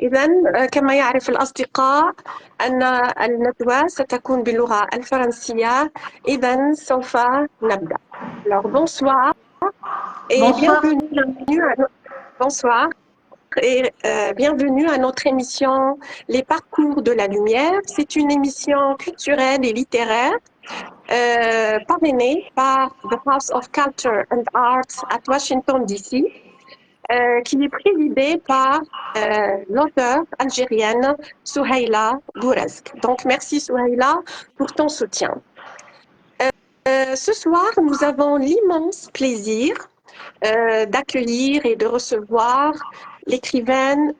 إذا كما يعرف الأصدقاء أن الندوة ستكون باللغة الفرنسية. إذا سوف نبدأ. Alors, bonsoir et Bonsoir. bonsoir et bienvenue à notre émission Les Parcours de la Lumière. C'est une émission culturelle et littéraire parrainée par the House of Culture and Arts at Washington, D.C., qui est présidée par l'auteure algérienne Souheila Bouresque. Donc, merci Souheila pour ton soutien. Ce soir, nous avons l'immense plaisir d'accueillir et de recevoir l'écrivaine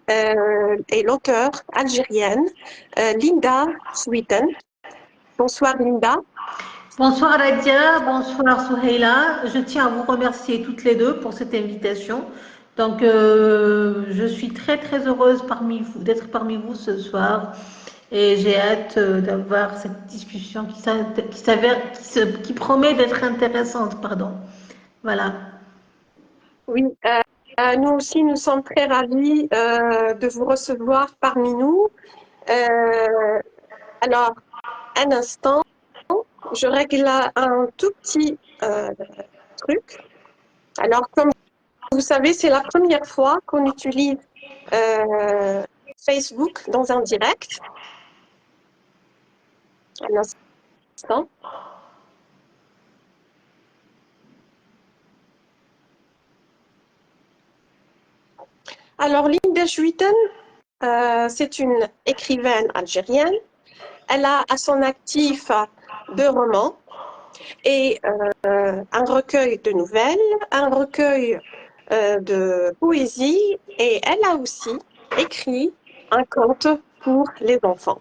et l'auteure algérienne Linda Sweeten. Bonsoir Linda. Bonsoir Radia, bonsoir Souheila. Je tiens à vous remercier toutes les deux pour cette invitation. Donc, je suis très très heureuse d'être parmi vous ce soir et j'ai hâte d'avoir cette discussion qui promet d'être intéressante. Pardon. Voilà. Oui, nous aussi, nous sommes très ravis de vous recevoir parmi nous. Alors, un instant, je règle un tout petit truc. Alors, comme vous savez, c'est la première fois qu'on utilise Facebook dans un direct. Un instant. Alors, Linda Sweeten, c'est une écrivaine algérienne. Elle a à son actif 2 romans et un recueil de nouvelles, un recueil de poésie, et elle a aussi écrit un conte pour les enfants.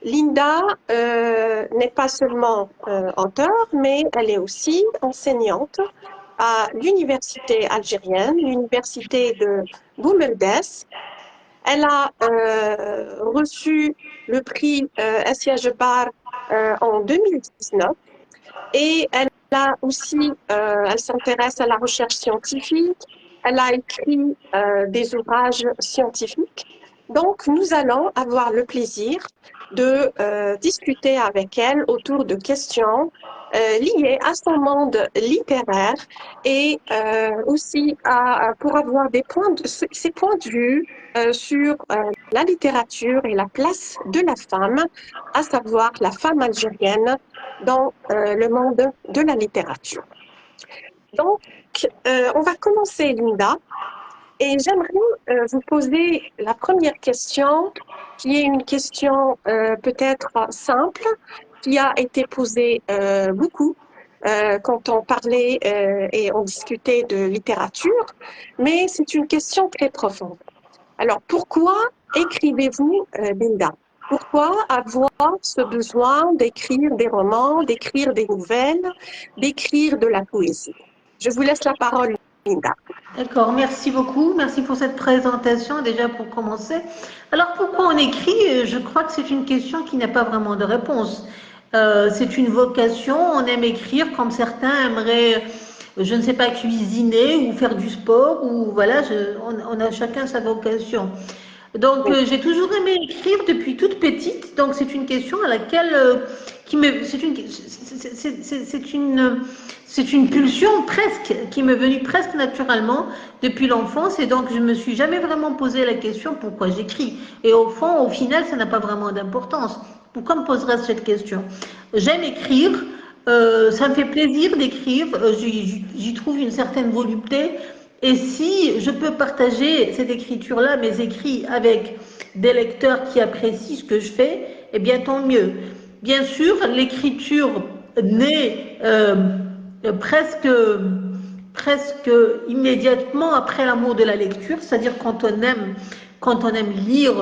Linda n'est pas seulement auteure, mais elle est aussi enseignante à l'université algérienne, l'université de Boumeldes. Elle a reçu le prix Assia Jebar en 2019 et elle a aussi, elle s'intéresse à la recherche scientifique, elle a écrit des ouvrages scientifiques. Donc, nous allons avoir le plaisir de discuter avec elle autour de questions liées à son monde littéraire et aussi pour avoir ses points de vue sur la littérature et la place de la femme, à savoir la femme algérienne dans le monde de la littérature. Donc, on va commencer, Linda, et j'aimerais vous poser la première question, qui est une question peut-être simple, qui a été posée beaucoup quand on parlait et on discutait de littérature, mais c'est une question très profonde. Alors, pourquoi écrivez-vous, Linda? Pourquoi avoir ce besoin d'écrire des romans, d'écrire des nouvelles, d'écrire de la poésie? Je vous laisse la parole, Linda. D'accord, merci beaucoup. Merci pour cette présentation, déjà pour commencer. Alors, pourquoi on écrit? Je crois que c'est une question qui n'a pas vraiment de réponse. C'est une vocation, on aime écrire comme certains aimeraient, je ne sais pas, cuisiner ou faire du sport, ou voilà, on a chacun sa vocation. Donc, Oui. j'ai toujours aimé écrire depuis toute petite. Donc, c'est une question à laquelle c'est une pulsion presque qui m'est venue presque naturellement depuis l'enfance. Et donc, je me suis jamais vraiment posé la question pourquoi j'écris. Et au fond, au final, ça n'a pas vraiment d'importance. Pourquoi me poserais-je cette question? J'aime écrire. Ça me fait plaisir d'écrire. J'y trouve une certaine volupté. Et si je peux partager cette écriture-là, mes écrits, avec des lecteurs qui apprécient ce que je fais, eh bien tant mieux. Bien sûr, l'écriture naît presque immédiatement après l'amour de la lecture, c'est-à-dire quand on aime lire,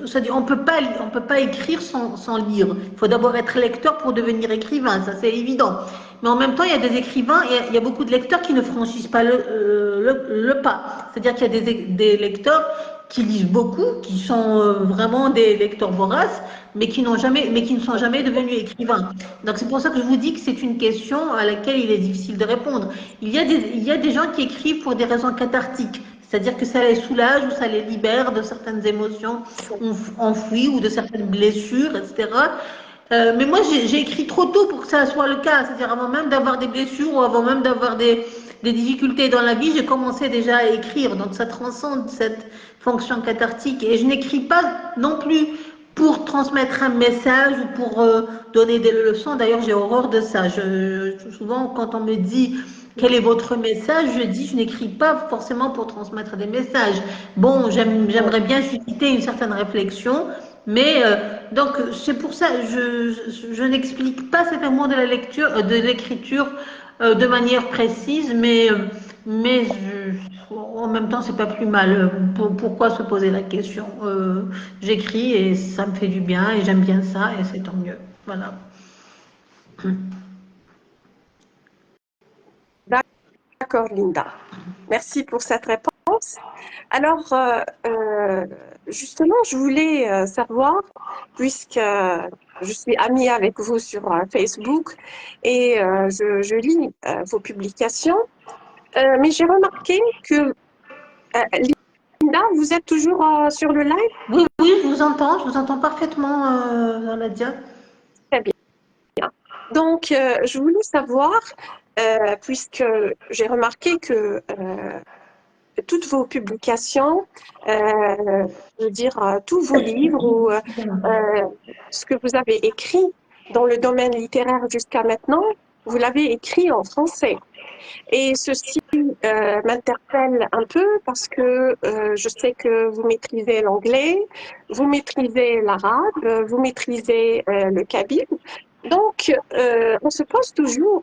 c'est-à-dire on peut pas écrire sans lire. Il faut d'abord être lecteur pour devenir écrivain, ça c'est évident. Mais en même temps, il y a des écrivains, il y a beaucoup de lecteurs qui ne franchissent pas le pas. C'est-à-dire qu'il y a des lecteurs qui lisent beaucoup, qui sont vraiment des lecteurs voraces, mais qui ne sont jamais devenus écrivains. Donc c'est pour ça que je vous dis que c'est une question à laquelle il est difficile de répondre. Il y a des gens qui écrivent pour des raisons cathartiques, C'est-à-dire que ça les soulage ou ça les libère de certaines émotions enfouies ou de certaines blessures, etc. Mais moi, j'ai écrit trop tôt pour que ça soit le cas. C'est-à-dire avant même d'avoir des blessures ou avant même d'avoir des difficultés dans la vie, j'ai commencé déjà à écrire. Donc ça transcende cette fonction cathartique. Et je n'écris pas non plus pour transmettre un message ou pour donner des leçons. D'ailleurs, j'ai horreur de ça. Souvent, quand on me dit quel est votre message, je dis je n'écris pas forcément pour transmettre des messages. Bon, j'aimerais bien susciter une certaine réflexion, mais donc c'est pour ça je n'explique pas cet amour de la lecture, de l'écriture de manière précise, mais en même temps c'est pas plus mal. Pourquoi se poser la question? J'écris et ça me fait du bien et j'aime bien ça et c'est tant mieux. Voilà. D'accord, Linda. Merci pour cette réponse. Alors, justement, je voulais savoir, puisque je suis amie avec vous sur Facebook et je lis vos publications, mais j'ai remarqué que, Linda, vous êtes toujours sur le live? Oui, oui, je vous entends parfaitement, Nadia. Très bien. Donc, je voulais savoir, puisque j'ai remarqué que toutes vos publications, je veux dire, tous vos livres ou ce que vous avez écrit dans le domaine littéraire jusqu'à maintenant, vous l'avez écrit en français. Et ceci m'interpelle un peu parce que je sais que vous maîtrisez l'anglais, vous maîtrisez l'arabe, vous maîtrisez le kabyle. Donc, on se pose toujours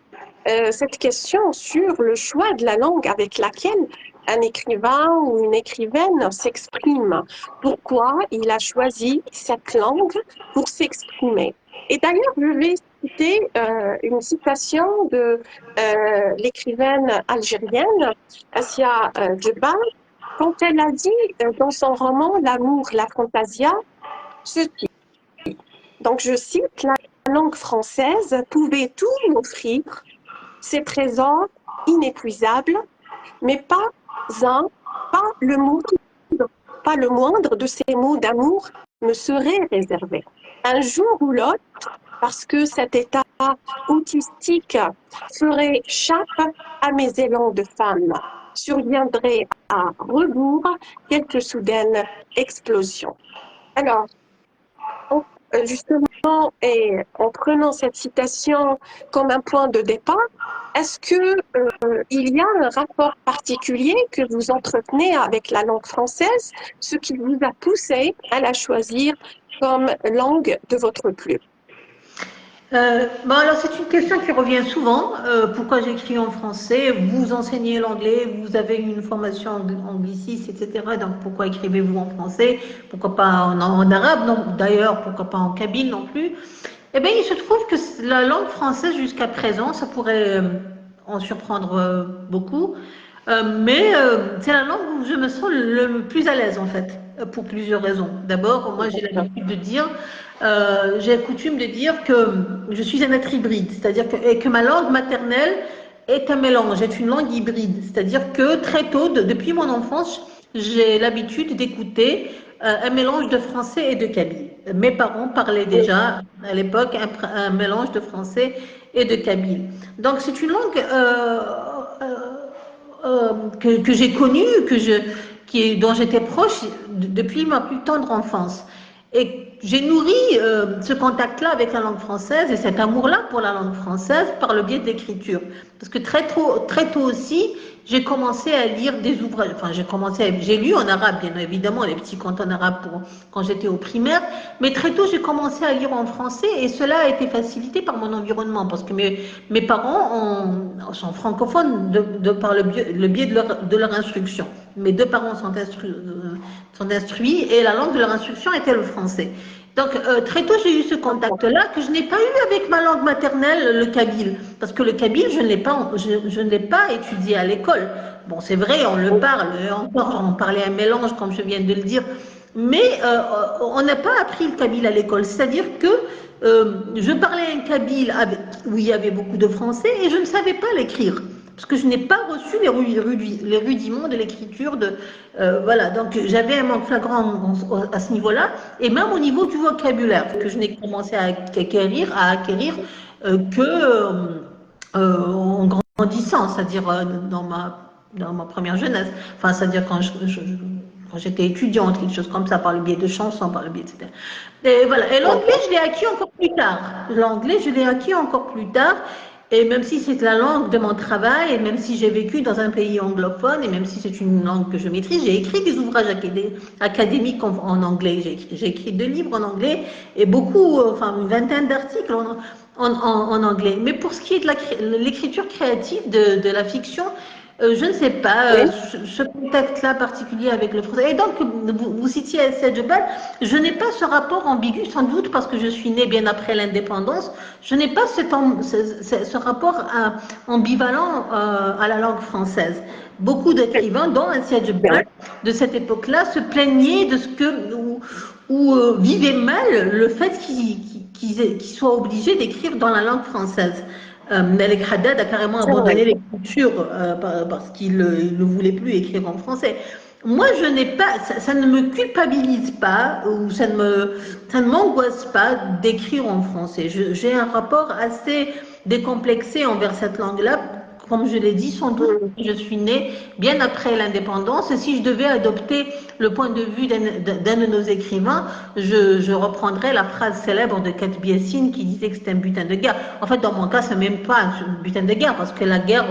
cette question sur le choix de la langue avec laquelle un écrivain ou une écrivaine s'exprime. Pourquoi il a choisi cette langue pour s'exprimer? Et d'ailleurs, je vais citer une citation de l'écrivaine algérienne Assia Djebba quand elle a dit dans son roman L'amour, la fantasia, ceci. Donc, je cite, la langue française pouvait tout m'offrir, ses trésors inépuisables, mais pas pas le moindre de ces mots d'amour me serait réservé. Un jour ou l'autre, parce que cet état autistique ferait chape à mes élans de femme, surviendrait à rebours quelques soudaines explosions. Alors, justement, et en prenant cette citation comme un point de départ, est-ce que il y a un rapport particulier que vous entretenez avec la langue française, ce qui vous a poussé à la choisir comme langue de votre plume? Bon, alors c'est une question qui revient souvent. Pourquoi j'écris en français? Vous enseignez l'anglais, vous avez une formation angliciste, etc. Donc pourquoi écrivez-vous en français? Pourquoi pas en arabe? Non, d'ailleurs, pourquoi pas en kabyle non plus? Eh bien, il se trouve que la langue française jusqu'à présent, ça pourrait en surprendre beaucoup, mais c'est la langue où je me sens le plus à l'aise en fait, pour plusieurs raisons. D'abord, moi j'ai l'habitude de dire, j'ai coutume de dire que je suis un être hybride, c'est-à-dire que ma langue maternelle est un mélange, est une langue hybride, c'est-à-dire que très tôt, depuis mon enfance, j'ai l'habitude d'écouter un mélange de français et de kabyle. Mes parents parlaient déjà à l'époque un mélange de français et de kabyle. Donc c'est une langue que j'ai connue, dont j'étais proche depuis ma plus tendre enfance. Et j'ai nourri ce contact-là avec la langue française et cet amour-là pour la langue française par le biais de l'écriture. Parce que très tôt aussi, j'ai commencé à lire des ouvrages. Enfin, j'ai lu en arabe, bien évidemment, les petits contes en arabe quand j'étais au primaire. Mais très tôt, j'ai commencé à lire en français et cela a été facilité par mon environnement parce que mes parents sont francophones par le biais de leur instruction. Mes deux parents sont instruits et la langue de leur instruction était le français. Donc, très tôt, j'ai eu ce contact-là que je n'ai pas eu avec ma langue maternelle, le kabyle. Parce que le kabyle, je ne l'ai pas étudié à l'école. Bon, c'est vrai, on le parle, encore, on parlait un mélange, comme je viens de le dire, mais on n'a pas appris le kabyle à l'école. C'est-à-dire que je parlais un kabyle où il y avait beaucoup de français et je ne savais pas l'écrire. parce que je n'ai pas reçu les rudiments de l'écriture. Voilà, donc j'avais un manque flagrant à ce niveau-là, et même au niveau du vocabulaire, que je n'ai commencé à acquérir en grandissant, c'est-à-dire dans ma première jeunesse. Enfin, c'est-à-dire quand j'étais étudiante, quelque chose comme ça, par le biais de chansons, par le biais, etc. Et voilà. Et l'anglais, je l'ai acquis encore plus tard. L'anglais, je l'ai acquis encore plus tard. Et même si c'est la langue de mon travail, et même si j'ai vécu dans un pays anglophone, et même si c'est une langue que je maîtrise, j'ai écrit des ouvrages académiques en anglais. J'ai écrit 2 livres en anglais et beaucoup, enfin une vingtaine d'articles en anglais. Mais pour ce qui est de l'écriture créative de la fiction, je ne sais pas, Oui. ce contact-là particulier avec le français. Et donc, vous citiez Aïssa Djebel, je n'ai pas ce rapport ambigu, sans doute parce que je suis née bien après l'indépendance, je n'ai pas ce rapport ambivalent à la langue française. Beaucoup d'écrivains, dont Aïssa Djebel, de cette époque-là, se plaignaient de ce que, ou vivaient mal le fait qu'ils soient obligés d'écrire dans la langue française. Malek Haddad a carrément abandonné l'écriture parce qu'il ne voulait plus écrire en français. Moi, je n'ai pas, ça ne me culpabilise pas ou ça ne m'angoisse pas d'écrire en français. J'ai un rapport assez décomplexé envers cette langue-là. Comme je l'ai dit, sans doute, je suis née bien après l'indépendance. Et si je devais adopter le point de vue d'un de nos écrivains, je reprendrais la phrase célèbre de Katb Yassine qui disait que c'était un butin de guerre. En fait, dans mon cas, c'est même pas un butin de guerre parce que la guerre,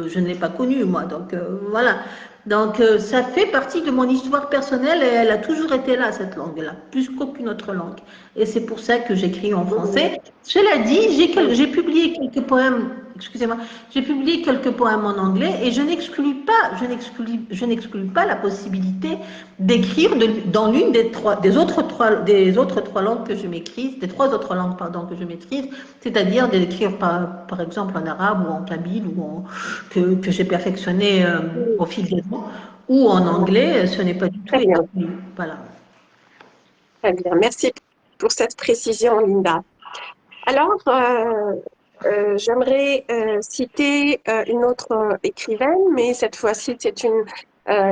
je ne l'ai pas connue, moi. Donc, voilà. Donc, ça fait partie de mon histoire personnelle et elle a toujours été là, cette langue-là, plus qu'aucune autre langue. Et c'est pour ça que j'écris en français. Cela dit, j'ai publié quelques poèmes, excusez-moi, j'ai publié quelques poèmes en anglais et je n'exclus pas la possibilité d'écrire dans l'une des autres trois langues que je maîtrise, des 3 autres langues, pardon, que je maîtrise, c'est-à-dire d'écrire par exemple en arabe ou en kabyle que j'ai perfectionné au fil des ans, ou en anglais, ce n'est pas du tout Très bien. exclu. Voilà. Très bien. Merci pour cette précision, Linda. Alors, j'aimerais citer une autre écrivaine, mais cette fois-ci, c'est une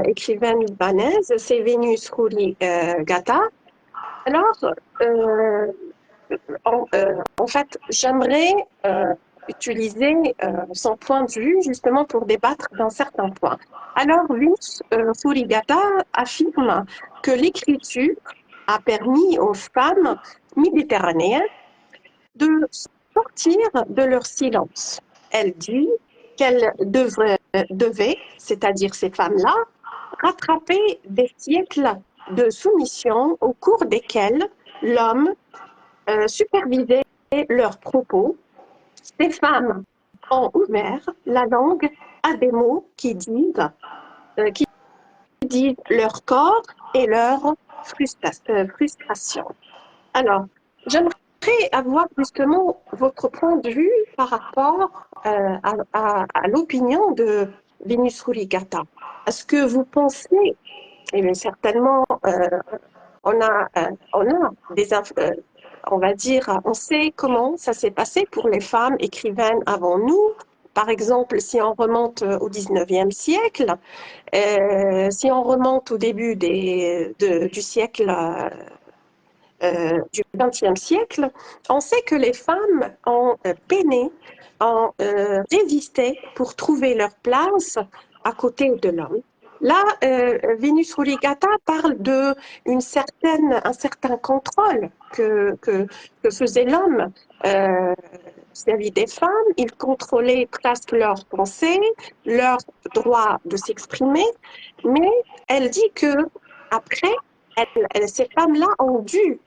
écrivaine libanaise, c'est Vénus Khoury Ghata. Alors, en fait, j'aimerais utiliser son point de vue justement pour débattre d'un certain point. Alors, Vénus Khoury Ghata affirme que l'écriture a permis aux femmes méditerranéennes de sortir de leur silence. Elle dit qu'elles devaient, c'est-à-dire ces femmes-là, rattraper des siècles de soumission au cours desquels l'homme supervisait leurs propos. Ces femmes ont ouvert la langue à des mots qui disent leur corps et leur frustration. Alors, j'aimerais avoir justement votre point de vue par rapport à l'opinion de Vénus Khoury Ghata. Est-ce que vous pensez, et bien certainement, on a on va dire, on sait comment ça s'est passé pour les femmes écrivaines avant nous. Par exemple, si on remonte au 19e siècle, si on remonte au début du siècle du XXe siècle, on sait que les femmes ont peiné, ont résisté pour trouver leur place à côté de l'homme. Là, Vénus Khoury Ghata parle un certain contrôle que faisait l'homme vis-à-vis des femmes. Il contrôlait presque leurs pensées, leur droit de s'exprimer, mais elle dit que après, ces femmes-là ont dû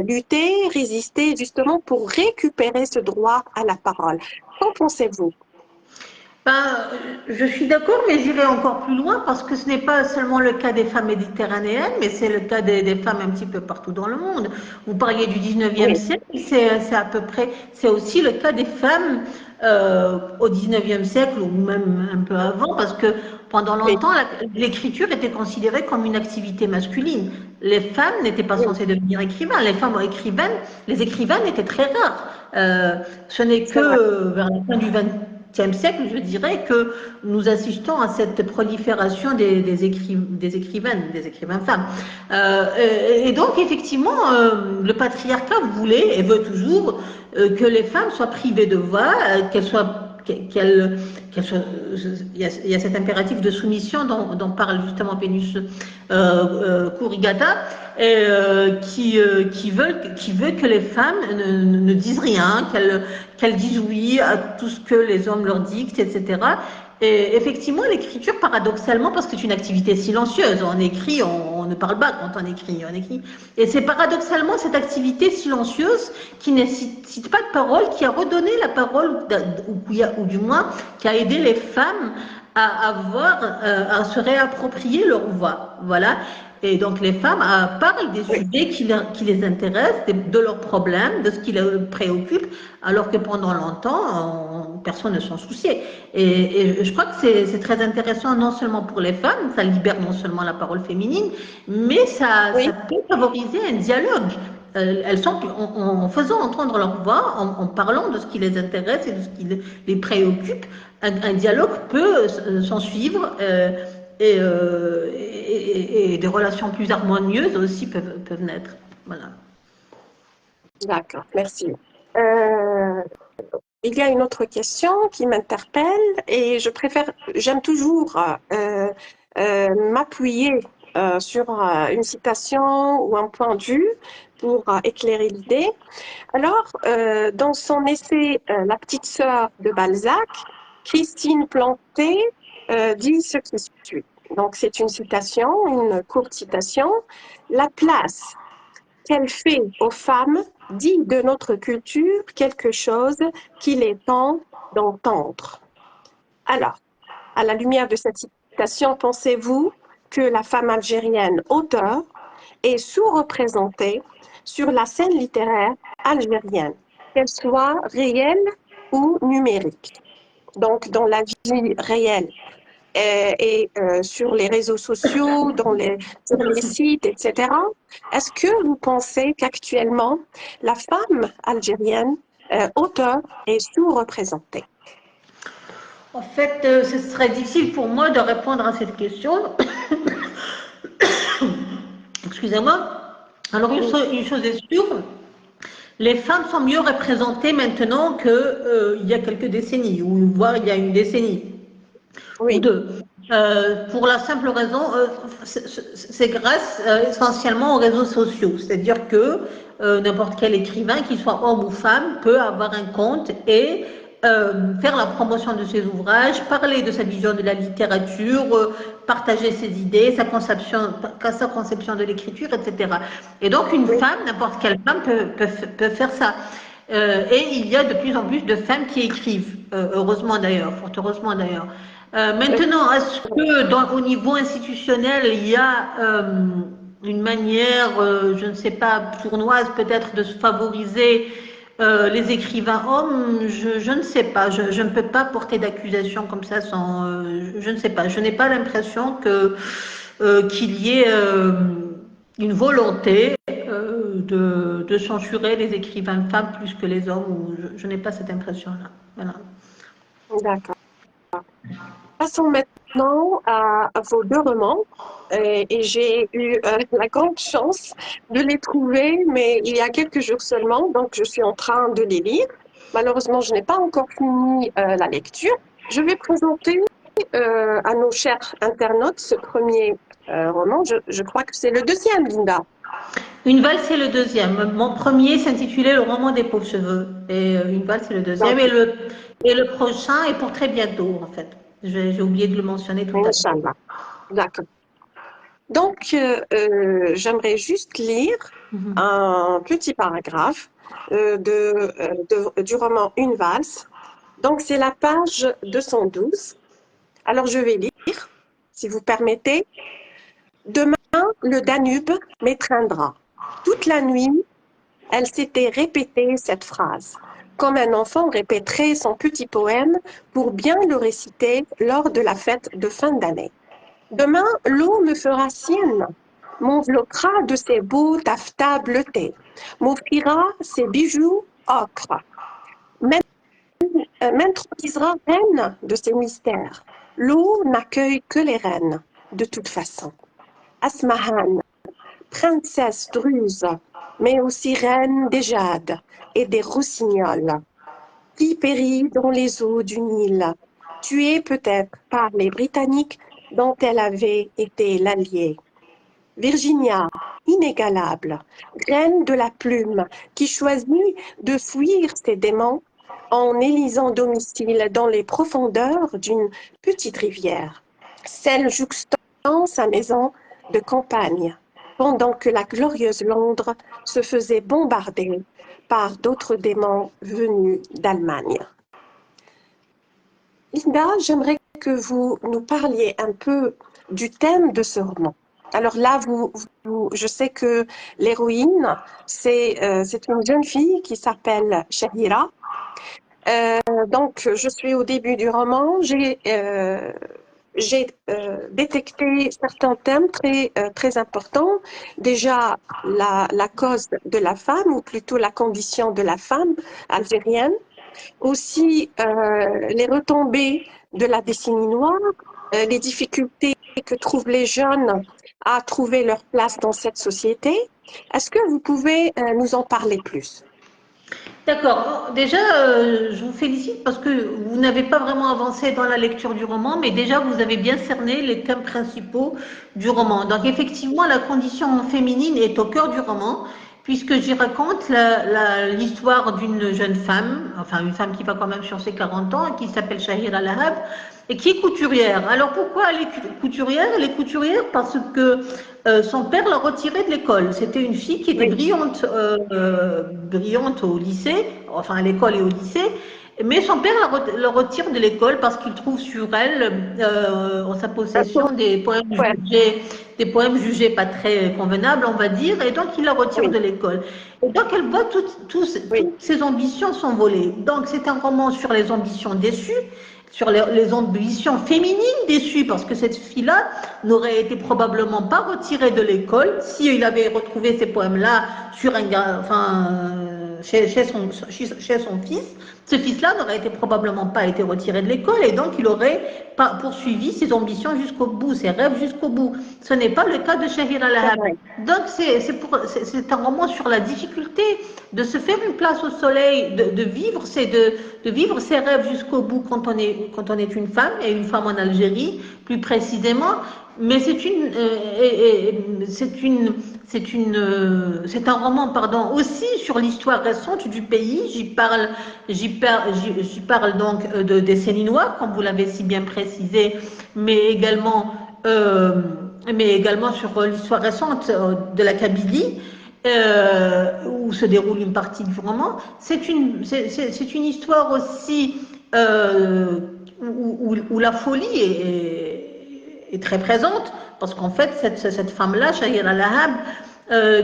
lutter, résister justement pour récupérer ce droit à la parole. Qu'en pensez-vous? Ben, je suis d'accord, mais j'irai encore plus loin parce que ce n'est pas seulement le cas des femmes méditerranéennes, mais c'est le cas des femmes un petit peu partout dans le monde. Vous parliez du 19e siècle, c'est à peu près, c'est aussi le cas des femmes au 19e siècle ou même un peu avant, parce que pendant longtemps, l'écriture était considérée comme une activité masculine. Les femmes n'étaient pas censées devenir écrivains. Les écrivaines étaient très rares. Ce n'est que vers la fin du XXe siècle, je dirais que nous assistons à cette prolifération des écrivains femmes. Et donc, effectivement, le patriarcat voulait et veut toujours que les femmes soient privées de voix, qu'elles soient il y a cet impératif de soumission dont parle justement Vénus Kurigata, qui veut que les femmes ne disent rien, qu'elles disent oui à tout ce que les hommes leur dictent, etc. Et effectivement, l'écriture, paradoxalement, parce que c'est une activité silencieuse, on écrit, on ne parle pas quand on écrit. Et c'est paradoxalement cette activité silencieuse qui ne cite pas de parole, qui a redonné la parole, ou du moins qui a aidé les femmes à se réapproprier leur voix. Voilà. Et donc les femmes parlent des sujets qui les intéressent, de leurs problèmes, de ce qui les préoccupe, alors que pendant longtemps, personne ne s'en souciait. Et je crois que c'est très intéressant, non seulement pour les femmes, ça libère non seulement la parole féminine, mais ça peut favoriser un dialogue. Elles sont, en faisant entendre leur voix, en parlant de ce qui les intéresse et de ce qui les préoccupe, un dialogue peut s'en suivre. Et des relations plus harmonieuses aussi peuvent naître. Voilà. D'accord, merci. Il y a une autre question qui m'interpelle et j'aime toujours m'appuyer sur une citation ou un point de vue pour éclairer l'idée. Alors, dans son essai La petite sœur de Balzac, Christine Planté dit ce qui suit. Donc, c'est une citation, une courte citation. La place qu'elle fait aux femmes dit de notre culture quelque chose qu'il est temps d'entendre. Alors, à la lumière de cette citation, pensez-vous que la femme algérienne auteure est sous-représentée sur la scène littéraire algérienne, qu'elle soit réelle ou numérique? Donc, dans la vie réelle, et sur les réseaux sociaux, sur les sites, etc. Est-ce que vous pensez qu'actuellement, la femme algérienne auteure est sous-représentée? En fait, ce serait difficile pour moi de répondre à cette question. Excusez-moi. Alors, une chose est sûre, les femmes sont mieux représentées maintenant qu'il y a quelques décennies, ou voire il y a une décennie ou deux. Pour la simple raison, c'est grâce essentiellement aux réseaux sociaux. C'est-à-dire que n'importe quel écrivain, qu'il soit homme ou femme, peut avoir un compte et faire la promotion de ses ouvrages, parler de sa vision de la littérature, partager ses idées, sa conception de l'écriture, etc. Et donc une femme, n'importe quelle femme peut faire ça. Et il y a de plus en plus de femmes qui écrivent, heureusement d'ailleurs, fort heureusement d'ailleurs. Maintenant, est-ce que au niveau institutionnel, il y a une manière, je ne sais pas, sournoise peut-être de favoriser les écrivains hommes? Je ne sais pas, je ne peux pas porter d'accusation comme ça sans... je ne sais pas, je n'ai pas l'impression qu'il y ait une volonté de censurer les écrivains femmes plus que les hommes, ou je n'ai pas cette impression-là. Voilà. D'accord. Passons maintenant à vos deux romans. Et j'ai eu la grande chance de les trouver, mais il y a quelques jours seulement, donc je suis en train de les lire. Malheureusement, je n'ai pas encore fini la lecture. Je vais présenter à nos chers internautes ce premier roman. Je crois que c'est le deuxième, Linda. Une valse, c'est le deuxième. Mon premier s'intitulait Le roman des pauvres cheveux. Et une valse, c'est le deuxième. Et le prochain est pour très bientôt, en fait. J'ai oublié de le mentionner tout à l'heure. D'accord. Donc, j'aimerais juste lire un petit paragraphe du roman Une valse. Donc, c'est la page 212. Alors, je vais lire, si vous permettez. Demain, le Danube m'étreindra. Toute la nuit, elle s'était répétée cette phrase, comme un enfant répéterait son petit poème pour bien le réciter lors de la fête de fin d'année. Demain, l'eau me fera sienne, m'enveloppera de ses beaux taffetas bleutés, m'offrira ses bijoux ocre. m'intronisera reine de ces mystères. L'eau n'accueille que les reines, de toute façon. Asmahan, princesse druse, mais aussi reine des jades et des rossignols, qui périt dans les eaux du Nil, tuée peut-être par les Britanniques dont elle avait été l'alliée. Virginia, inégalable, reine de la plume, qui choisit de fuir ses démons en élisant domicile dans les profondeurs d'une petite rivière, celle jouxtant sa maison de campagne, pendant que la glorieuse Londres se faisait bombarder par d'autres démons venus d'Allemagne. Linda, j'aimerais que vous nous parliez un peu du thème de ce roman. Alors là, je sais que l'héroïne, c'est une jeune fille qui s'appelle Shahira. Donc, je suis au début du roman. J'ai détecté certains thèmes très importants. Déjà, la cause de la femme, ou plutôt la condition de la femme algérienne. Aussi, les retombées de la décennie noire, les difficultés que trouvent les jeunes à trouver leur place dans cette société. Est-ce que vous pouvez nous en parler plus? D'accord. Déjà, je vous félicite parce que vous n'avez pas vraiment avancé dans la lecture du roman, mais déjà, vous avez bien cerné les thèmes principaux du roman. Donc, effectivement, la condition féminine est au cœur du roman, puisque j'y raconte l'histoire d'une jeune femme, enfin une femme qui va quand même sur ses 40 ans, qui s'appelle Shahira Lahab, et qui est couturière. Alors, pourquoi elle est couturière? Elle est couturière parce que son père l'a retirée de l'école. C'était une fille qui était brillante, brillante au lycée, enfin à l'école et au lycée, mais son père la retire de l'école parce qu'il trouve sur elle, en sa possession, des poèmes jugés pas très convenables, on va dire, et donc il la retire de l'école. Et donc elle voit toutes ses ambitions s'envoler. Donc c'est un roman sur les ambitions déçues, sur les ambitions féminines déçues, parce que cette fille-là n'aurait été probablement pas retirée de l'école si il avait retrouvé ces poèmes-là sur un gars, chez son fils. Ce fils-là n'aurait probablement pas été retiré de l'école et donc il aurait pas poursuivi ses ambitions jusqu'au bout, ses rêves jusqu'au bout. Ce n'est pas le cas de Shahira Lahab. Donc c'est un roman sur la difficulté de se faire une place au soleil, de vivre ses rêves jusqu'au bout quand on est une femme, et une femme en Algérie plus précisément. Mais c'est un roman, pardon, aussi sur l'histoire récente du pays. J'y parle donc de décennies noires, comme vous l'avez si bien précisé, mais également sur l'histoire récente de la Kabylie. Où se déroule une partie du roman. C'est une histoire aussi où la folie est très présente, parce qu'en fait, cette femme-là, Shahira Lahab,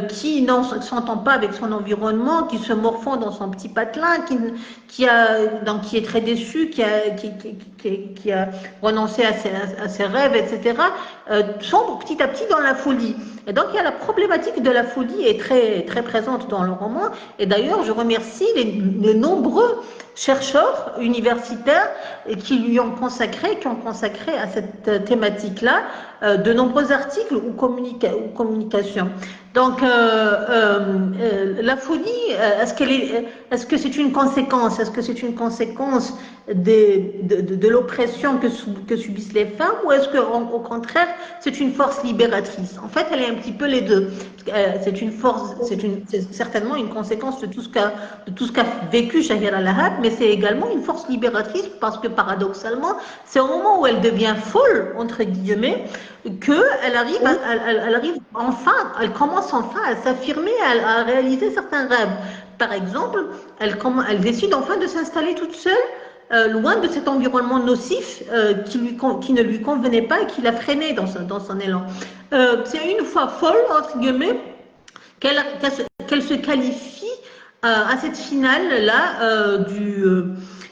qui ne s'entend pas avec son environnement, qui se morfond dans son petit patelin, qui est très déçue, qui a renoncé à ses rêves, etc., sombre petit à petit dans la folie. Et donc, il y a la problématique de la folie est très, très présente dans le roman. Et d'ailleurs, je remercie les nombreux chercheurs universitaires qui ont consacré à cette thématique-là de nombreux articles ou communications. Donc, la folie, est-ce que c'est une conséquence? Est-ce que c'est une conséquence de l'oppression que subissent les femmes, ou est-ce qu'au contraire, c'est une force libératrice? En fait, elle est un petit peu les deux. C'est certainement une conséquence de tout ce qu'a vécu Shahira Lahab, mais c'est également une force libératrice parce que paradoxalement, c'est au moment où elle devient folle, entre guillemets, qu'elle arrive enfin, elle commence enfin à s'affirmer, à réaliser certains rêves. Par exemple, elle décide enfin de s'installer toute seule, loin de cet environnement nocif qui ne lui convenait pas et qui l'a freinée dans son élan. C'est une fois folle, entre guillemets, qu'elle se qualifie à cette finale-là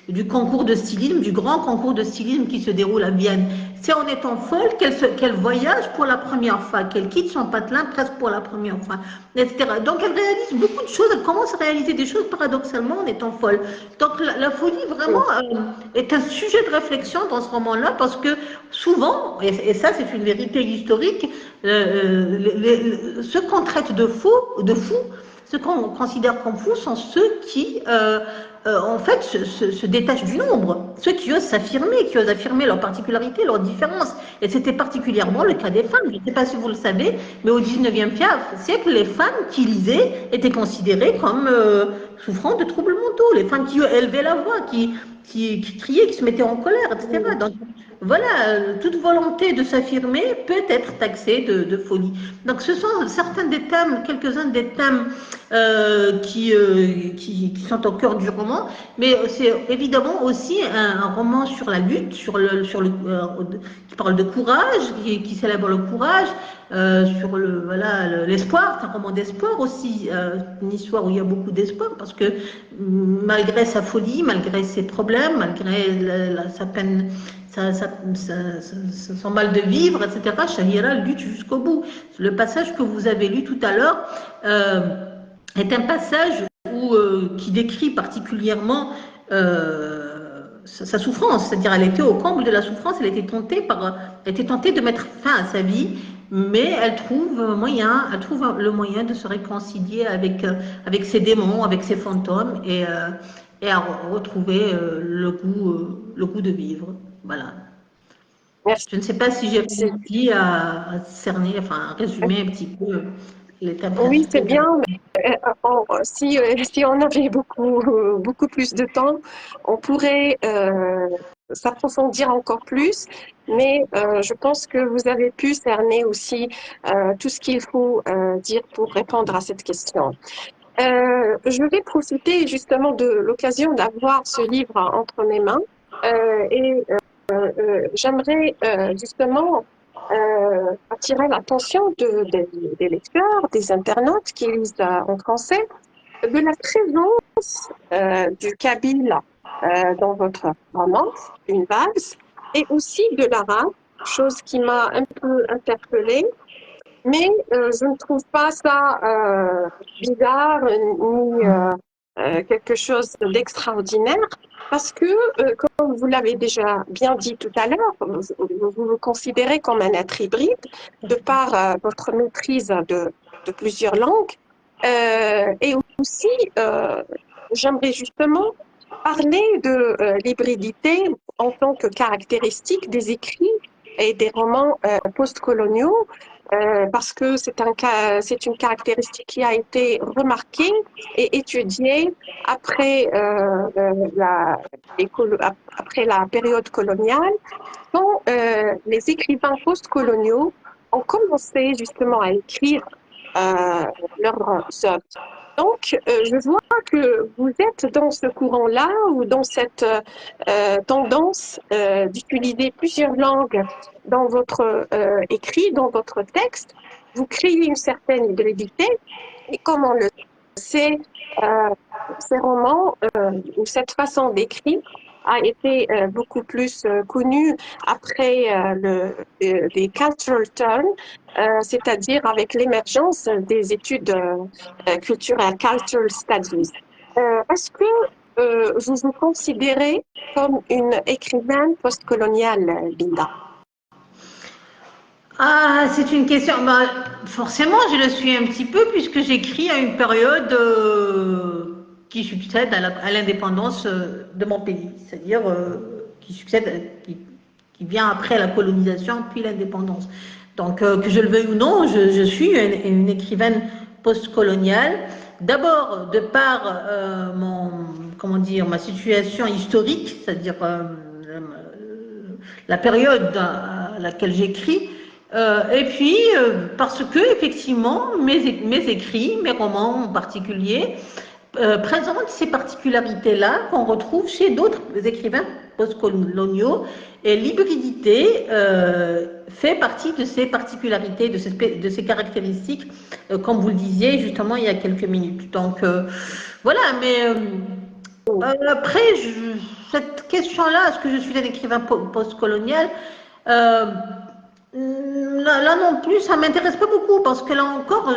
du concours de stylisme, du grand concours de stylisme qui se déroule à Vienne. C'est en étant folle qu'elle voyage pour la première fois, qu'elle quitte son patelin presque pour la première fois, etc. Donc elle réalise beaucoup de choses, elle commence à réaliser des choses paradoxalement en étant folle. Donc la folie vraiment est un sujet de réflexion dans ce roman-là parce que souvent, et ça c'est une vérité historique, ceux qu'on traite de fous, ceux qu'on considère comme fous sont ceux qui, en fait, se détachent du nombre. Ceux qui osent s'affirmer, qui osent affirmer leurs particularités, leurs différences. Et c'était particulièrement le cas des femmes. Je ne sais pas si vous le savez, mais au 19e siècle, les femmes qui lisaient étaient considérées comme souffrant de troubles mentaux. Les femmes qui élevaient la voix, qui criaient, qui se mettaient en colère, etc. Donc, voilà, toute volonté de s'affirmer peut être taxée de folie. Donc, ce sont certains des thèmes, quelques-uns des thèmes qui sont au cœur du roman, mais c'est évidemment aussi un roman sur la lutte, qui parle de courage, qui célèbre le courage, sur l'espoir. C'est un roman d'espoir aussi, une histoire où il y a beaucoup d'espoir parce que malgré sa folie, malgré ses problèmes, malgré sa peine, son mal de vivre, etc., Shahira lutte jusqu'au bout. Le passage que vous avez lu tout à l'heure est un passage qui décrit particulièrement sa souffrance, c'est-à-dire elle était au comble de la souffrance, elle était tentée de mettre fin à sa vie, mais elle trouve le moyen de se réconcilier avec ses démons, avec ses fantômes et à retrouver le goût de vivre. Voilà. Merci. Je ne sais pas si j'ai réussi à cerner, enfin à résumer un petit peu l'état Oui, c'est principal. bien. Si on avait beaucoup plus de temps, on pourrait s'approfondir encore plus, mais je pense que vous avez pu cerner aussi tout ce qu'il faut dire pour répondre à cette question. Je vais profiter justement de l'occasion d'avoir ce livre entre mes mains et j'aimerais justement attirer l'attention des lecteurs, des internautes qui lisent en français, de la présence du kabyle dans votre roman, Une valse, et aussi de l'arabe, chose qui m'a un peu interpellée, mais je ne trouve pas ça bizarre ni quelque chose d'extraordinaire parce que, comme vous l'avez déjà bien dit tout à l'heure, vous vous considérez comme un être hybride de par votre maîtrise de plusieurs langues. Et aussi, j'aimerais justement parler de l'hybridité en tant que caractéristique des écrits et des romans postcoloniaux, parce que c'est une caractéristique qui a été remarquée et étudiée après après la période coloniale, quand les écrivains postcoloniaux ont commencé justement à écrire leurs œuvres. Donc, je vois que vous êtes dans ce courant-là ou dans cette tendance d'utiliser plusieurs langues dans votre écrit, dans votre texte. Vous créez une certaine hybridité et comme on le sait, ces romans ou cette façon d'écrire a été beaucoup plus connue après les cultural turns, c'est-à-dire avec l'émergence des études culturelles, cultural studies. Est-ce que vous vous considérez comme une écrivaine postcoloniale, Linda? Ah, c'est une question. Bah, forcément, je le suis un petit peu puisque j'écris à une période qui succède à l'indépendance de mon pays, c'est-à-dire qui vient après la colonisation puis l'indépendance. Donc, que je le veuille ou non, je suis une écrivaine postcoloniale. D'abord, de par ma situation historique, c'est-à-dire la période à laquelle j'écris. Et puis, parce que, effectivement, mes écrits, mes romans en particulier, présentent ces particularités-là qu'on retrouve chez d'autres écrivains postcoloniaux. Et l'hybridité fait partie de ces particularités, de ces caractéristiques, comme vous le disiez justement il y a quelques minutes. Donc, voilà, mais Après, cette question-là, est-ce que je suis un écrivain postcolonial là non plus, ça m'intéresse pas beaucoup parce que là encore,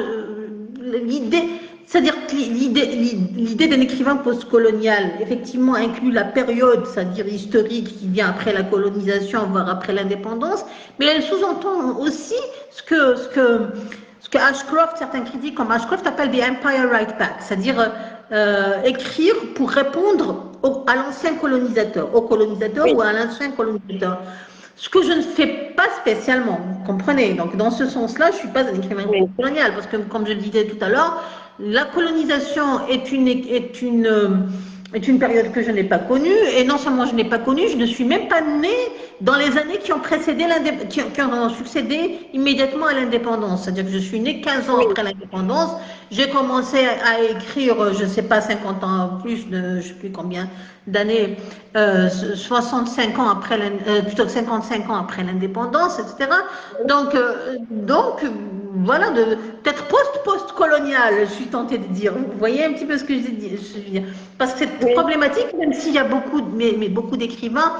l'idée, c'est-à-dire que l'idée d'un écrivain postcolonial, effectivement, inclut la période, c'est-à-dire historique qui vient après la colonisation, voire après l'indépendance, mais elle sous-entend aussi ce que Ashcroft, certains critiques comme Ashcroft appellent des Empire Write Back, c'est-à-dire écrire pour répondre à l'ancien colonisateur, au colonisateur Oui, ou à l'ancien colonisateur. Ce que je ne fais pas spécialement, vous comprenez. Donc, dans ce sens-là, je ne suis pas un écrivain oui, colonial, parce que, comme je le disais tout à l'heure, la colonisation est une période que je n'ai pas connue, et non seulement je n'ai pas connue, je ne suis même pas née dans les années qui ont précédé qui ont succédé immédiatement à l'indépendance. C'est-à-dire que je suis née 15 ans oui, après l'indépendance, j'ai commencé à écrire, je ne sais pas, 50 ans plus, je ne sais plus combien d'années, 65 ans après, plutôt 55 ans après l'indépendance, etc. Donc voilà, peut-être post-colonial, je suis tentée de dire. Vous voyez un petit peu ce que je veux dire. Parce que cette oui. problématique, même s'il y a beaucoup d'écrivains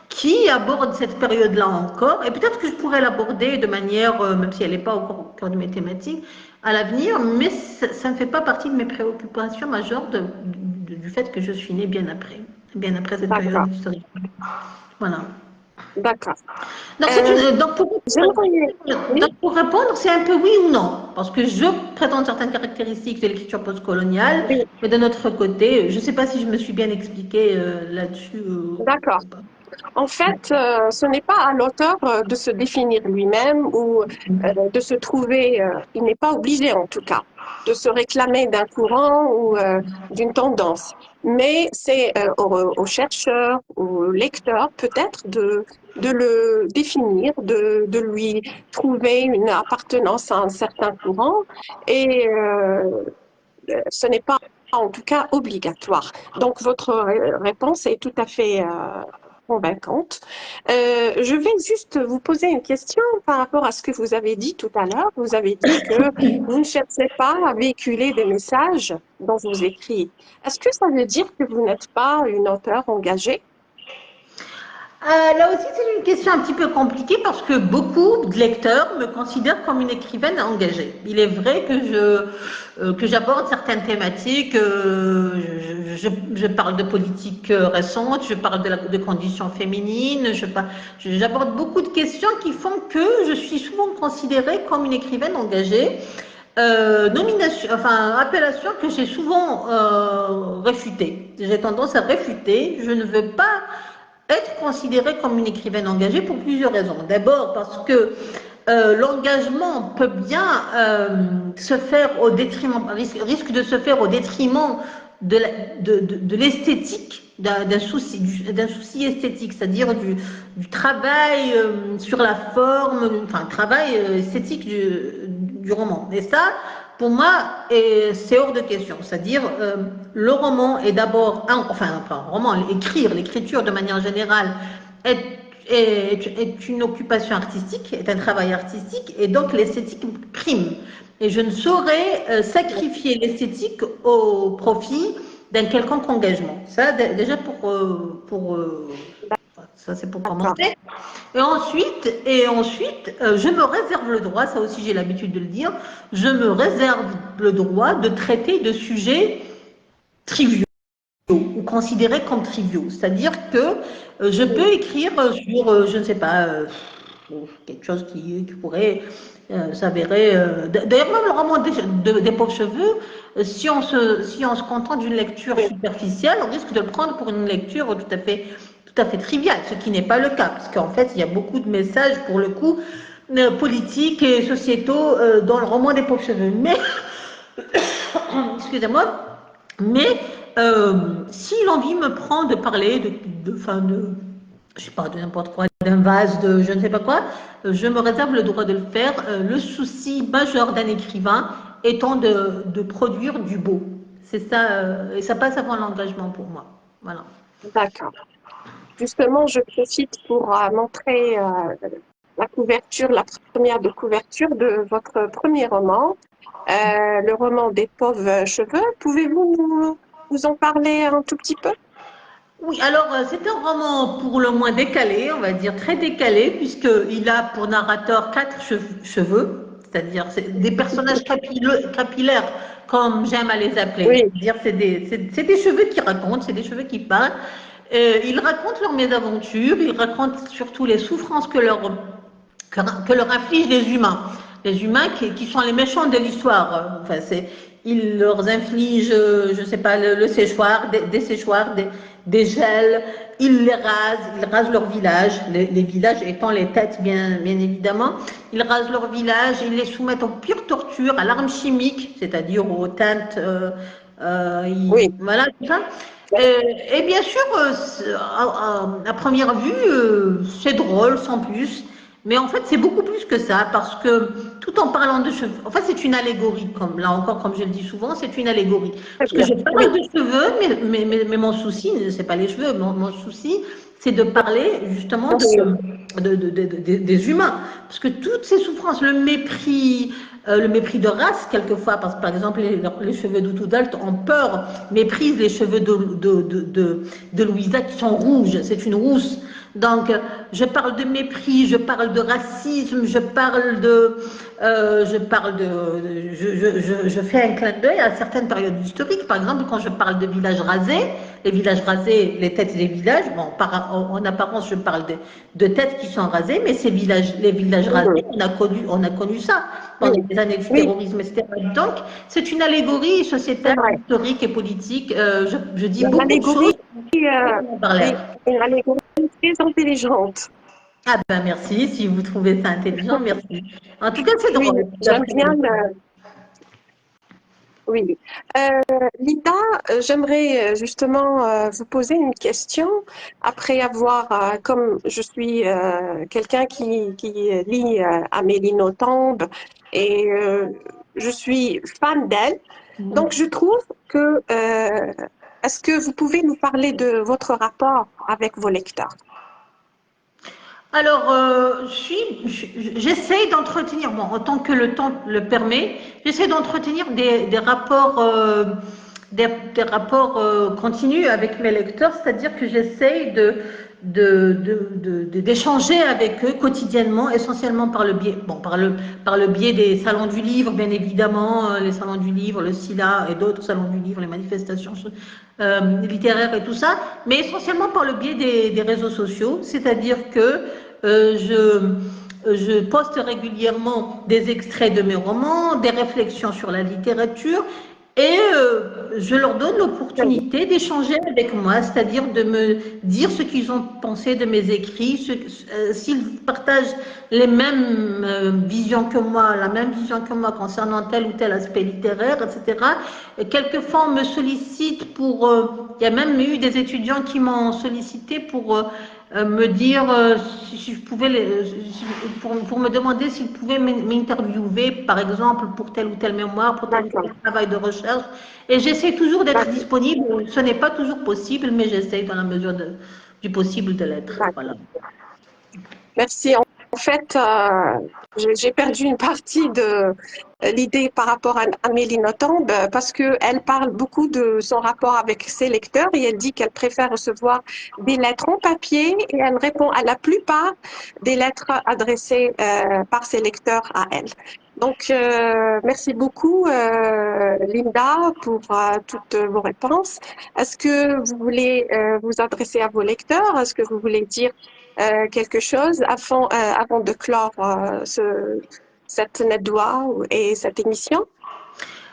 qui abordent cette période-là encore, et peut-être que je pourrais l'aborder de manière, même si elle n'est pas encore au cœur de mes thématiques, à l'avenir, mais ça ne fait pas partie de mes préoccupations majeures du fait que je suis née bien après cette période D'accord, historique. Voilà. d'accord. Donc, Euh, J'aimerais, oui, donc, pour répondre, c'est un peu oui ou non, parce que je présente certaines caractéristiques de l'écriture postcoloniale, oui, mais de notre côté, je ne sais pas si je me suis bien expliquée là-dessus d'accord. ou pas. En fait, ce n'est pas à l'auteur de se définir lui-même ou de se trouver, il n'est pas obligé en tout cas, de se réclamer d'un courant ou d'une tendance. Mais c'est aux chercheurs, aux lecteurs peut-être de le définir, de lui trouver une appartenance à un certain courant. Et ce n'est pas en tout cas obligatoire. Donc votre réponse est tout à fait convaincante. Je vais juste vous poser une question par rapport à ce que vous avez dit tout à l'heure. Vous avez dit que vous ne cherchez pas à véhiculer des messages dans vos écrits. Est-ce que ça veut dire que vous n'êtes pas une auteure engagée? Là aussi, c'est une question un petit peu compliquée parce que beaucoup de lecteurs me considèrent comme une écrivaine engagée. Il est vrai que j'aborde certaines thématiques, je parle de politique récente, je parle de conditions féminines, j'aborde beaucoup de questions qui font que je suis souvent considérée comme une écrivaine engagée. Appellation que j'ai souvent réfutée. J'ai tendance à réfuter. Je ne veux pas être considérée comme une écrivaine engagée pour plusieurs raisons. D'abord parce que l'engagement peut bien se faire au détriment, risque de se faire au détriment de l'esthétique, d'un souci esthétique, c'est-à-dire du travail sur la forme, enfin, travail esthétique du roman. Et ça, pour moi, c'est hors de question. C'est-à-dire, le roman est d'abord, l'écriture de manière générale est une occupation artistique, est un travail artistique, et donc l'esthétique prime. Et je ne saurais sacrifier l'esthétique au profit d'un quelconque engagement. Ça, déjà ça c'est pour D'accord, commencer. Et ensuite, je me réserve le droit, ça aussi j'ai l'habitude de le dire, je me réserve le droit de traiter de sujets triviaux ou considérés comme triviaux. C'est-à-dire que je peux écrire sur, je ne sais pas, quelque chose qui pourrait s'avérer. D'ailleurs, même le roman des pauvres cheveux, si on se contente d'une lecture oui, superficielle, on risque de le prendre pour une lecture tout à fait triviale, ce qui n'est pas le cas, parce qu'en fait, il y a beaucoup de messages, pour le coup, politiques et sociétaux dans le roman des pauvres cheveux. Mais, excusez-moi, mais si l'envie me prend de parler je sais pas, de n'importe quoi, d'un vase, de je ne sais pas quoi, je me réserve le droit de le faire. Le souci majeur d'un écrivain étant de produire du beau. C'est ça, et ça passe avant l'engagement pour moi. Voilà. d'accord. Justement, je profite pour montrer la couverture, la première de couverture de votre premier roman, le roman des pauvres cheveux. Pouvez-vous nous en parler un tout petit peu? Oui, alors c'est un roman pour le moins décalé, on va dire très décalé, puisqu'il a pour narrateur quatre cheveux, c'est-à-dire des personnages capillaires, comme j'aime à les appeler. Oui, C'est-à-dire c'est des cheveux qui racontent, c'est des cheveux qui parlent. Ils racontent leurs mésaventures, ils racontent surtout les souffrances que leur infligent les humains. Les humains qui sont les méchants de l'histoire. Enfin, ils leur infligent, je ne sais pas, le séchoir, des séchoirs, des gels. Ils rasent leur village, les villages étant les têtes, bien évidemment. Ils rasent leur village, ils les soumettent aux pires tortures, à l'arme chimique, c'est-à-dire aux teintes, oui, voilà, tout ça. Et bien sûr, à première vue, c'est drôle, sans plus. Mais en fait, c'est beaucoup plus que ça, parce que tout en parlant de cheveux, en fait, c'est une allégorie, comme là encore, comme je le dis souvent, c'est une allégorie. très Parce que bien. je Oui, parle de cheveux, mais mon souci, c'est pas les cheveux, mon souci, c'est de parler justement bien sûr. des humains. Parce que toutes ces souffrances, le mépris de race, quelquefois, parce que par exemple, les cheveux d'Outoudalt ont peur, méprisent les cheveux de Louisa qui sont rouges, c'est une rousse. Donc, je parle de mépris, je parle de racisme, je fais un clin d'œil à certaines périodes historiques. Par exemple, quand je parle de villages rasés, les têtes des villages, bon, en apparence, je parle de têtes qui sont rasées, mais les villages rasés, Mhm. on a connu ça Oui, pendant les années du oui, terrorisme, etc. Donc, c'est une allégorie c'est sociétale, vrai. historique et politique. Je dis Une beaucoup de allégorie, choses en parler. oui, une allégorie très intelligente. Ah ben merci, si vous trouvez ça intelligent, merci. En tout cas, c'est Oui, drôle. j'aime bien oui. Linda, j'aimerais justement vous poser une question après avoir, comme je suis quelqu'un qui lit Amélie Nothomb et je suis fan d'elle, donc je trouve que est-ce que vous pouvez nous parler de votre rapport avec vos lecteurs? Alors, j'essaie d'entretenir, bon, autant que le temps le permet, j'essaie d'entretenir des rapports, des rapports continus avec mes lecteurs, c'est-à-dire que j'essaie d'échanger avec eux quotidiennement, essentiellement par le biais, bon, par le biais des salons du livre, bien évidemment, les salons du livre, le SILA et d'autres salons du livre, les manifestations littéraires et tout ça, mais essentiellement par le biais des réseaux sociaux, c'est-à-dire que je poste régulièrement des extraits de mes romans, des réflexions sur la littérature et je leur donne l'opportunité d'échanger avec moi, c'est-à-dire de me dire ce qu'ils ont pensé de mes écrits, s'ils partagent les mêmes visions que moi, la même vision que moi concernant tel ou tel aspect littéraire, etc. Et quelquefois, on me sollicite il y a même eu des étudiants qui m'ont sollicité pour me dire si je pouvais, pour me demander s'ils pouvaient m'interviewer, par exemple, pour tel ou tel mémoire, pour tel ou tel D'accord, travail de recherche. Et j'essaie toujours d'être d'accord, disponible. Ce n'est pas toujours possible, mais j'essaie dans la mesure du possible de l'être. Voilà. d'accord. Merci. En fait, j'ai perdu une partie de l'idée par rapport à Amélie Nothomb parce qu'elle parle beaucoup de son rapport avec ses lecteurs et elle dit qu'elle préfère recevoir des lettres en papier et elle répond à la plupart des lettres adressées par ses lecteurs à elle. Donc, merci beaucoup, Linda, pour toutes vos réponses. Est-ce que vous voulez vous adresser à vos lecteurs? Est-ce que vous voulez dire quelque chose avant de clore cette netdoie et cette émission?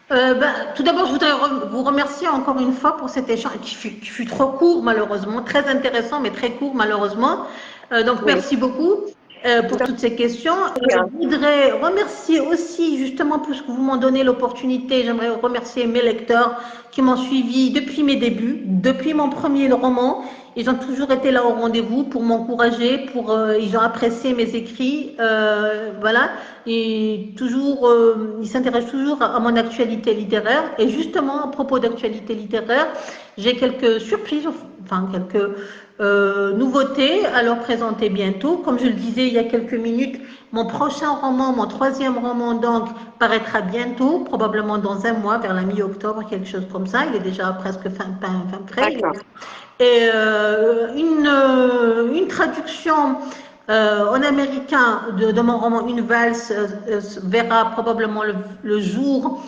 Tout d'abord, je voudrais vous remercier encore une fois pour cet échange qui fut trop court malheureusement, très intéressant mais très court malheureusement. Donc Oui, merci beaucoup pour toutes ces questions. Je bien. voudrais remercier aussi justement puisque vous m'en donnez l'opportunité, j'aimerais remercier mes lecteurs qui m'ont suivi depuis mes débuts, depuis mon premier roman. Ils ont toujours été là au rendez-vous pour m'encourager, ils ont apprécié mes écrits, voilà. Et toujours, ils s'intéressent toujours à mon actualité littéraire. Et justement, à propos d'actualité littéraire, j'ai quelques surprises, enfin quelques nouveautés à leur présenter bientôt. Comme je le disais il y a quelques minutes, mon prochain roman, mon troisième roman donc, paraîtra bientôt, probablement dans un mois, vers la mi-octobre, quelque chose comme ça. Il est déjà presque fin prêt. D'accord. Et une traduction en américain de mon roman Une valse verra probablement le jour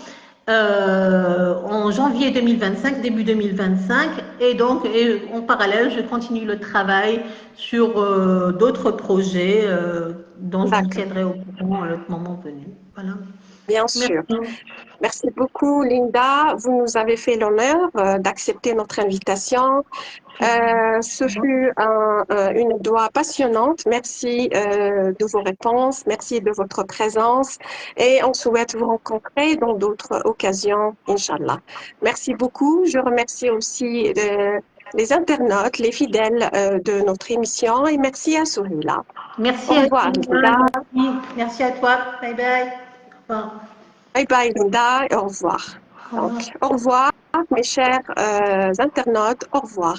en janvier 2025, début 2025. Et donc, en parallèle, je continue le travail sur d'autres projets dont je vous D'accord. tiendrai au courant à l'autre moment venu. Voilà. Bien Merci. sûr. Merci beaucoup, Linda. Vous nous avez fait l'honneur d'accepter notre invitation. Ce fut une doigt passionnante. Merci de vos réponses. Merci de votre présence. Et on souhaite vous rencontrer dans d'autres occasions, Inch'Allah. Merci beaucoup. Je remercie aussi les internautes, les fidèles de notre émission. Et merci à Souhila. Merci Au à revoir, Linda. Merci à toi. Bye bye. Au revoir. Bye bye, Linda. Et au revoir. Au revoir. Donc, au revoir, mes chers internautes. Au revoir.